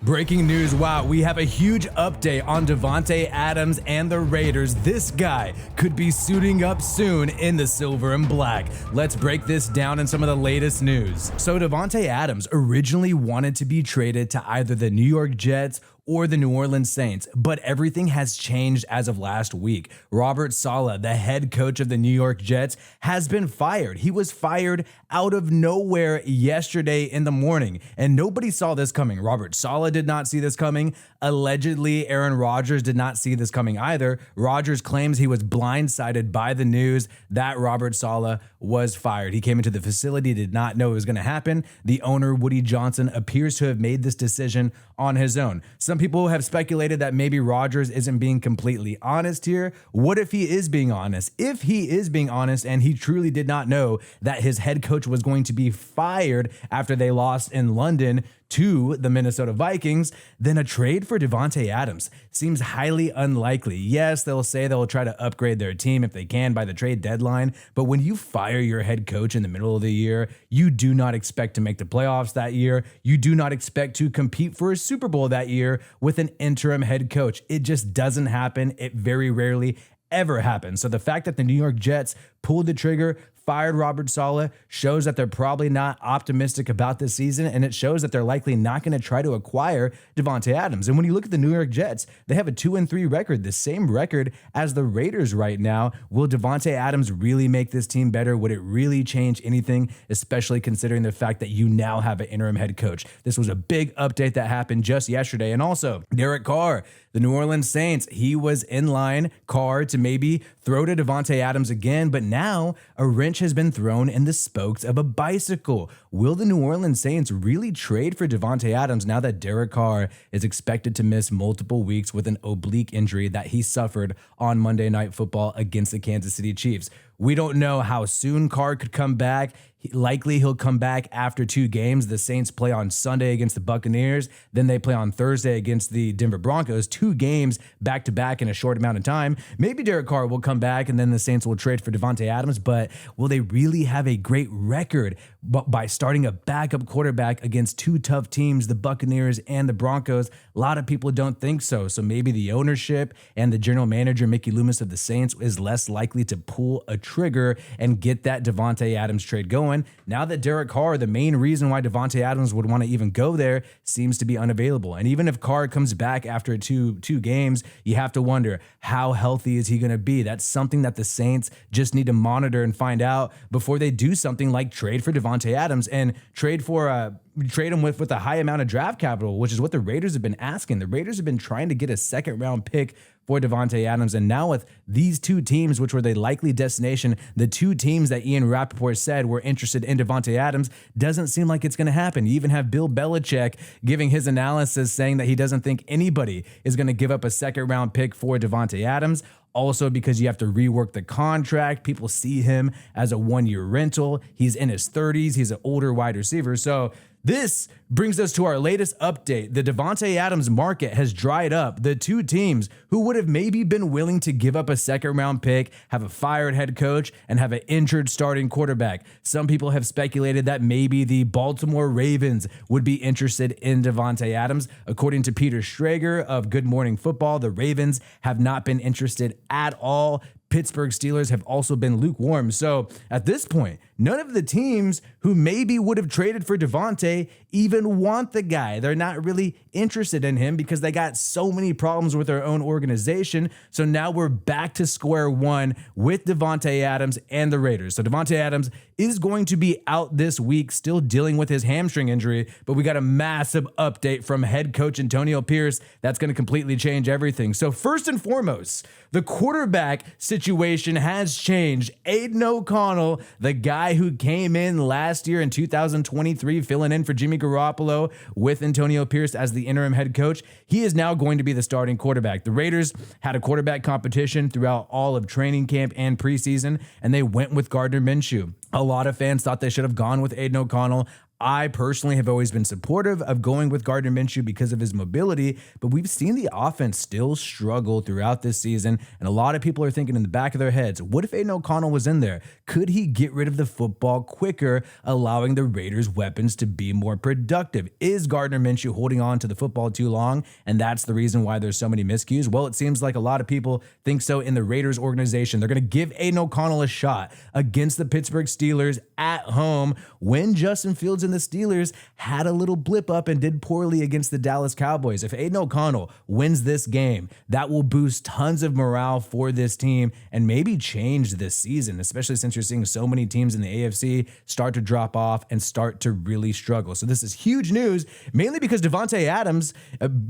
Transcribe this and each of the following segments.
Breaking news, wow, we have a huge update on Davante Adams and the Raiders. This guy could be suiting up soon in the silver and black. Let's break this down in some of the latest news. So Davante Adams originally wanted to be traded to either the New York Jets or the New Orleans Saints, but everything has changed as of last week. Robert Saleh, the head coach of the New York Jets, has been fired. He was fired out of nowhere yesterday in the morning, and nobody saw this coming. Robert Saleh did not see this coming. Allegedly, Aaron Rodgers did not see this coming either. Rodgers claims he was blindsided by the news that Robert Saleh was fired. He came into the facility, did not know it was going to happen. The owner, Woody Johnson, appears to have made this decision on his own. Some people have speculated that maybe Rodgers isn't being completely honest here. What if he is being honest? If he is being honest and he truly did not know that his head coach was going to be fired after they lost in London to the Minnesota Vikings, then a trade for Davante Adams seems highly unlikely. Yes, they'll say they'll try to upgrade their team if they can by the trade deadline, but when you fire your head coach in the middle of the year, you do not expect to make the playoffs that year. You do not expect to compete for a Super Bowl that year with an interim head coach. It just doesn't happen. It very rarely ever happens. So the fact that the New York Jets pulled the trigger, fired Robert Saleh, shows that they're probably not optimistic about this season, and it shows that they're likely not going to try to acquire Davante Adams. And when you look at the New York Jets, they have a 2-3 record, the same record as the Raiders right now. Will Davante Adams really make this team better? Would it really change anything, especially considering the fact that you now have an interim head coach? This was a big update that happened just yesterday. And also, Derek Carr, the New Orleans Saints, he was in line, Carr, to maybe throw to Davante Adams again, but now a wrench has been thrown in the spokes of a bicycle. Will the New Orleans Saints really trade for Davante Adams now that Derek Carr is expected to miss multiple weeks with an oblique injury that he suffered on Monday Night Football against the Kansas City Chiefs? We don't know how soon Carr could come back. Likely he'll come back after 2 games. The Saints play on Sunday against the Buccaneers. Then they play on Thursday against the Denver Broncos. 2 games back to back in a short amount of time. Maybe Derek Carr will come back and then the Saints will trade for Davante Adams, but will they really have a great record by starting a backup quarterback against 2 tough teams, the Buccaneers and the Broncos? A lot of people don't think so. So maybe the ownership and the general manager, Mickey Loomis of the Saints, is less likely to pull a trigger and get that Davante Adams trade going. Now that Derek Carr, the main reason why Davante Adams would want to even go there, seems to be unavailable. And even if Carr comes back after two games, you have to wonder, how healthy is he going to be? That's something that the Saints just need to monitor and find out before they do something like trade for Davante Adams and trade him with a high amount of draft capital, which is what the Raiders have been asking. The Raiders have been trying to get a second-round pick for Davante Adams, and now with these 2 teams, which were the likely destination, the 2 teams that Ian Rappaport said were interested in Davante Adams, doesn't seem like it's going to happen. You even have Bill Belichick giving his analysis saying that he doesn't think anybody is going to give up a second-round pick for Davante Adams. Also, because you have to rework the contract. People see him as a 1-year rental. He's in his 30s. He's an older wide receiver. So this brings us to our latest update. The Davante Adams market has dried up. The 2 teams who would have maybe been willing to give up a second-round pick, have a fired head coach, and have an injured starting quarterback. Some people have speculated that maybe the Baltimore Ravens would be interested in Davante Adams. According to Peter Schrager of Good Morning Football, the Ravens have not been interested at all. Pittsburgh Steelers have also been lukewarm. So at this point, none of the teams who maybe would have traded for Davante even want the guy. They're not really interested in him because they got so many problems with their own organization. So now we're back to square one with Davante Adams and the Raiders. So Davante Adams is going to be out this week, still dealing with his hamstring injury, but we got a massive update from head coach Antonio Pierce that's going to completely change everything. So first and foremost, the quarterback situation has changed. Aidan O'Connell, the guy who came in last year in 2023, filling in for Jimmy Garoppolo with Antonio Pierce as the interim head coach, he is now going to be the starting quarterback. The Raiders had a quarterback competition throughout all of training camp and preseason, and they went with Gardner Minshew. A lot of fans thought they should have gone with Aidan O'Connell. I personally have always been supportive of going with Gardner Minshew because of his mobility, but we've seen the offense still struggle throughout this season, and a lot of people are thinking in the back of their heads, what if Aidan O'Connell was in there? Could he get rid of the football quicker, allowing the Raiders' weapons to be more productive? Is Gardner Minshew holding on to the football too long, and that's the reason why there's so many miscues? Well, it seems like a lot of people think so in the Raiders organization. They're going to give Aidan O'Connell a shot against the Pittsburgh Steelers at home when Justin Fields and the Steelers had a little blip up and did poorly against the Dallas Cowboys. If Aidan O'Connell wins this game, that will boost tons of morale for this team and maybe change this season, especially since you're seeing so many teams in the AFC start to drop off and start to really struggle. So this is huge news, mainly because Davante Adams,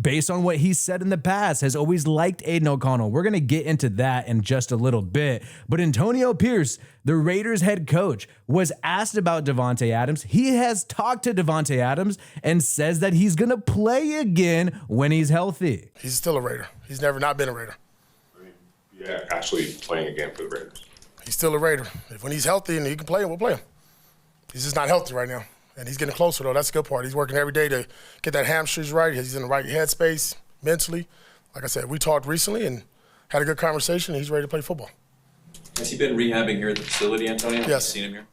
based on what he said in the past, has always liked Aidan O'Connell. We're going to get into that in just a little bit. But Antonio Pierce, the Raiders head coach, was asked about Davante Adams. He has talked to Davante Adams and says that he's going to play again when he's healthy. He's still a Raider. He's never not been a Raider. Yeah, actually playing again for the Raiders. He's still a Raider. When he's healthy and he can play, we'll play him. He's just not healthy right now. And he's getting closer, though. That's the good part. He's working every day to get that hamstrings right. He's in the right headspace mentally. Like I said, we talked recently and had a good conversation, and he's ready to play football. Has he been rehabbing here at the facility, Antonio? Yes. Have you seen him here?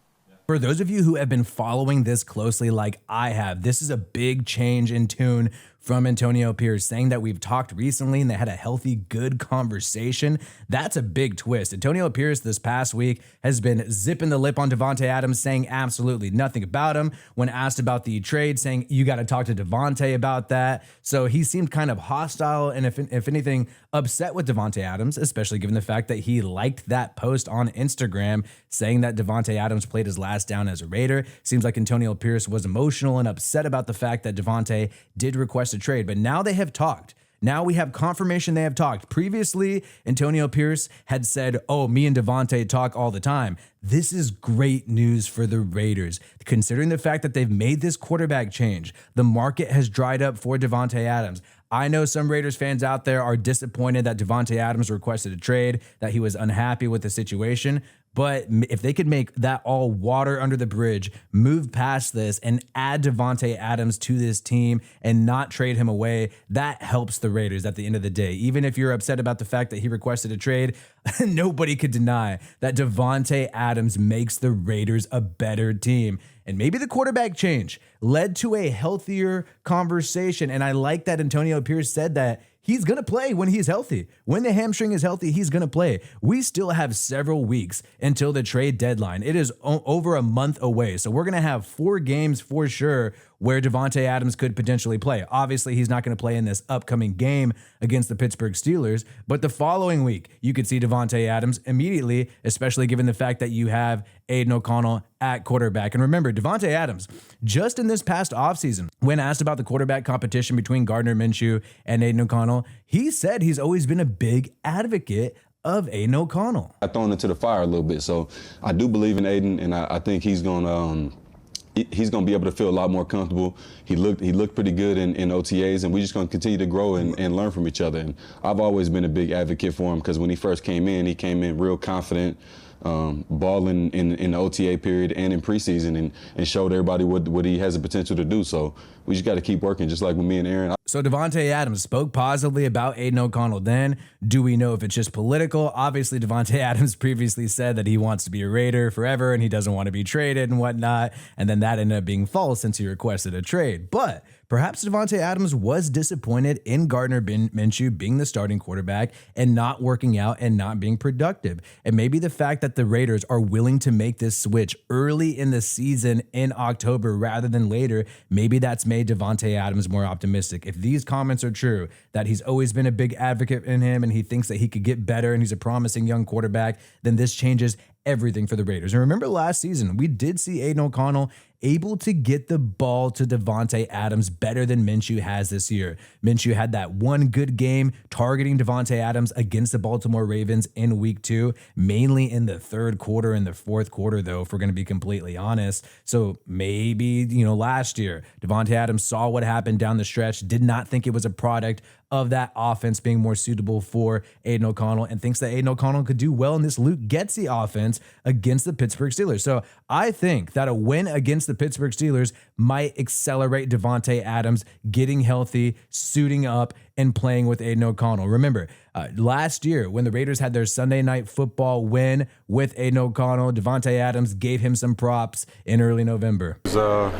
For those of you who have been following this closely like I have, this is a big change in tune from Antonio Pierce, saying that we've talked recently and they had a healthy, good conversation. That's a big twist. Antonio Pierce this past week has been zipping the lip on Davante Adams, saying absolutely nothing about him. When asked about the trade, saying you got to talk to Davante about that. So he seemed kind of hostile and if anything, upset with Davante Adams, especially given the fact that he liked that post on Instagram saying that Davante Adams played his last down as a Raider. Seems like Antonio Pierce was emotional and upset about the fact that Davante did request a trade, but now they have talked. Now we have confirmation they have talked. Previously, Antonio Pierce had said, oh, me and Davante talk all the time. This is great news for the Raiders. Considering the fact that they've made this quarterback change, the market has dried up for Davante Adams. I know some Raiders fans out there are disappointed that Davante Adams requested a trade, that he was unhappy with the situation. But if they could make that all water under the bridge, move past this and add Davante Adams to this team and not trade him away, that helps the Raiders at the end of the day. Even if you're upset about the fact that he requested a trade, nobody could deny that Davante Adams makes the Raiders a better team. And maybe the quarterback change led to a healthier conversation. And I like that Antonio Pierce said that he's going to play when he's healthy. When the hamstring is healthy, he's going to play. We still have several weeks until the trade deadline. It is over a month away. So we're going to have 4 games for sure where Davante Adams could potentially play. Obviously, he's not going to play in this upcoming game against the Pittsburgh Steelers, but the following week, you could see Davante Adams immediately, especially given the fact that you have Aidan O'Connell at quarterback. And remember, Davante Adams, just in this past offseason, when asked about the quarterback competition between Gardner Minshew and Aidan O'Connell, he said he's always been a big advocate of Aidan O'Connell. I thrown into the fire a little bit, so I do believe in Aidan, and I think he's going to be able to feel a lot more comfortable. He looked pretty good in OTAs, and we're just going to continue to grow and learn from each other. And I've always been a big advocate for him because when he first came in, he came in real confident, balling in the OTA period and in preseason, and showed everybody what he has the potential to do. So we just got to keep working, just like with me and Aaron. So Davante Adams spoke positively about Aidan O'Connell then. Do we know if it's just political? Obviously, Davante Adams previously said that he wants to be a Raider forever and he doesn't want to be traded and whatnot. And then that ended up being false since he requested a trade. But perhaps Davante Adams was disappointed in Gardner Minshew being the starting quarterback and not working out and not being productive. And maybe the fact that the Raiders are willing to make this switch early in the season in October rather than later, maybe that's made Davante Adams more optimistic. If these comments are true, that he's always been a big advocate in him and he thinks that he could get better and he's a promising young quarterback, then this changes everything for the Raiders. And remember last season, we did see Aidan O'Connell able to get the ball to Davante Adams better than Minshew has this year. Minshew had that one good game targeting Davante Adams against the Baltimore Ravens in week 2, mainly in the third quarter and the fourth quarter, though, if we're going to be completely honest. So maybe, last year, Davante Adams saw what happened down the stretch, did not think it was a product of that offense being more suitable for Aidan O'Connell, and thinks that Aidan O'Connell could do well in this Luke Getsy offense against the Pittsburgh Steelers. So I think that a win against the Pittsburgh Steelers might accelerate Davante Adams getting healthy, suiting up, and playing with Aidan O'Connell. Remember, last year when the Raiders had their Sunday Night Football win with Aidan O'Connell, Davante Adams gave him some props in early November. It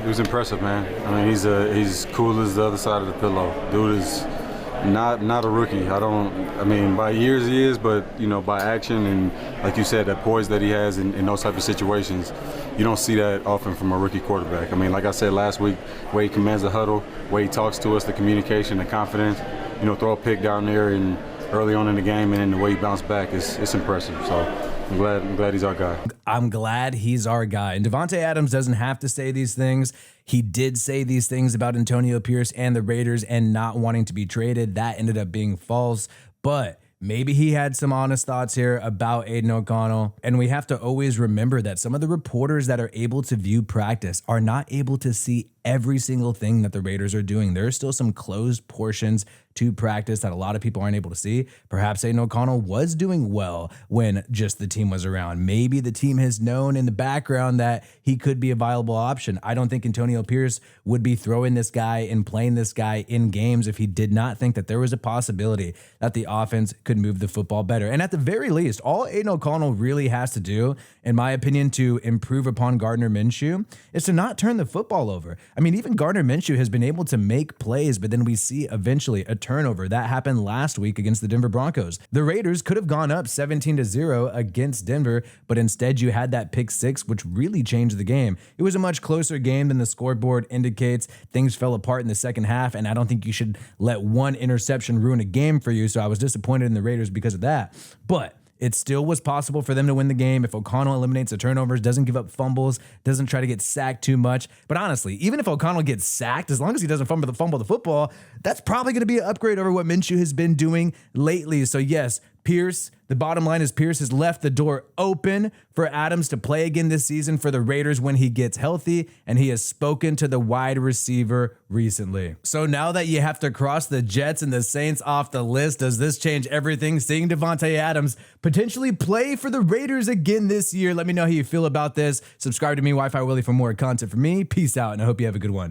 was impressive, man. I mean, he's cool as the other side of the pillow. Dude is not a rookie. I mean, by years he is, but, you know, by action and, like you said, that poise that he has in those type of situations, you don't see that often from a rookie quarterback. I mean, like I said last week, where he commands the huddle, where he talks to us, the communication, the confidence, you know, throw a pick down there and early on in the game, and then the way he bounced back, it's impressive. So I'm glad he's our guy. I'm glad he's our guy. And Davante Adams doesn't have to say these things. He did say these things about Antonio Pierce and the Raiders and not wanting to be traded. That ended up being false. But maybe he had some honest thoughts here about Aidan O'Connell. And we have to always remember that some of the reporters that are able to view practice are not able to see every single thing that the Raiders are doing. There are still some closed portions to practice that a lot of people aren't able to see. Perhaps Aidan O'Connell was doing well when just the team was around. Maybe the team has known in the background that he could be a viable option. I don't think Antonio Pierce would be throwing this guy and playing this guy in games if he did not think that there was a possibility that the offense could move the football better. And at the very least, all Aidan O'Connell really has to do, in my opinion, to improve upon Gardner Minshew is to not turn the football over. I mean, even Gardner Minshew has been able to make plays, but then we see eventually a turnover. That happened last week against the Denver Broncos. The Raiders could have gone up 17-0 against Denver, but instead you had that pick six, which really changed the game. It was a much closer game than the scoreboard indicates. Things fell apart in the second half, and I don't think you should let one interception ruin a game for you, so I was disappointed in the Raiders because of that. But it still was possible for them to win the game if O'Connell eliminates the turnovers, doesn't give up fumbles, doesn't try to get sacked too much. But honestly, even if O'Connell gets sacked, as long as he doesn't fumble the football, that's probably going to be an upgrade over what Minshew has been doing lately. So yes, Pierce, the bottom line is Pierce has left the door open for Adams to play again this season for the Raiders when he gets healthy, and he has spoken to the wide receiver recently. So now that you have to cross the Jets and the Saints off the list, does this change everything? Seeing Davante Adams potentially play for the Raiders again this year? Let me know how you feel about this. Subscribe to me, Wi-Fi Willie, for more content from me. Peace out, and I hope you have a good one.